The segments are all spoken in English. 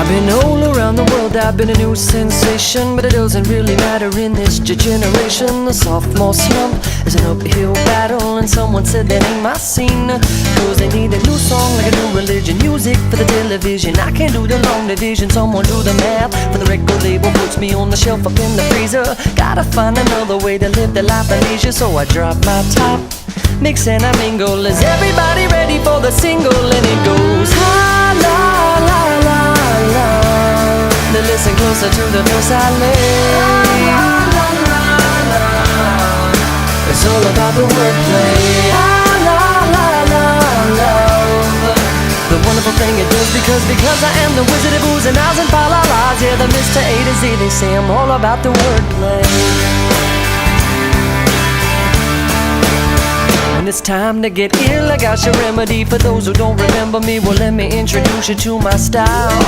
I've been all around the world, I've been a new sensation, but it doesn't really matter in this generation. The sophomore slump is an uphill battle, and someone said that ain't my scene. Cause they need a new song like a new religion, music for the television. I can't do the long division, someone do the math. For the record label puts me on the shelf up in the freezer. Gotta find another way to live the life of leisure, so I drop my top, mix and I mingle. Is everybody ready for the single? And it goes ha la la la la. Now listen closer to the verse I lay. It's all about the wordplay. La la la la. The wonderful thing it does because I am the wizard of oohs and ahs and fa la las. Yeah, the Mr. A to Z, they say I'm all about the wordplay. When it's time to get ill, I got your remedy. For those who don't remember me, well, let me introduce you to my style.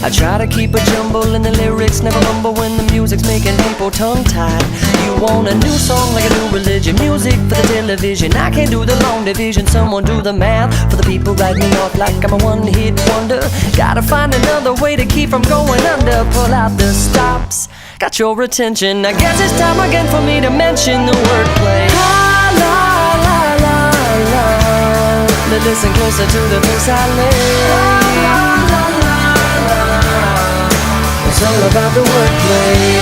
I try to keep a jumble in the lyrics, never mumble when the music's making people tongue-tied. You want a new song like a new religion, music for the television. I can't do the long division, someone do the math. For the people write me off like I'm a one-hit wonder. Gotta find another way to keep from going under. Pull out the stops, got your attention. I guess it's time again for me to mention the wordplay. Now listen closer to the verse I lay. It's all about the wordplay.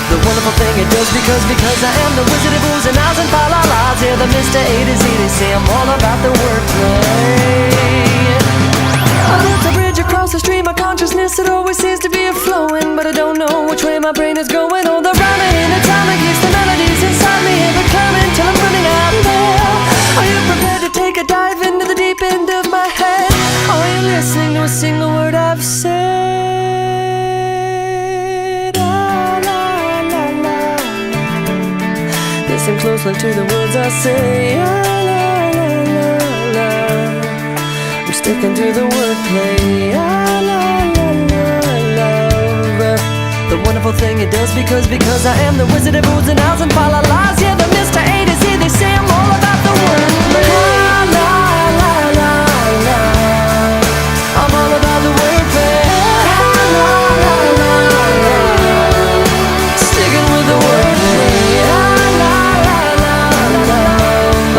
The wonderful thing it does because I am the wizard of oohs and ahs and fa la las. Yeah, the Mr. A to Z, they say I'm all about the wordplay. There's a bridge across the stream of consciousness that always seems to be a-flowing, but I don't know which way my brain is going. All the rhyming and the time keeps the melodies inside me ever coming till I'm running out there. Are you prepared to take a dive into the deep end of my head? Are you listening to a single word I've said? La, la, la, la. Listen closely to the words I say. La, la, la, la, la. I'm sticking to the wordplay. La, la, la, la, love. The wonderful thing it does because I am the wizard of oohs and ahs and fa la las. Yeah, the Mr. A to Z, they say I'm all about the wordplay. La la la la. I'm all about the wordplay. La la la la. Sticking with the wordplay. La la la la la.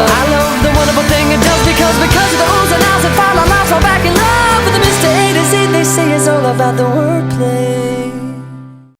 I love the wonderful thing it does because of the oohs and ahs and fa la las. Fall back in love with the Mr. A to Z, they say it's all about the wordplay.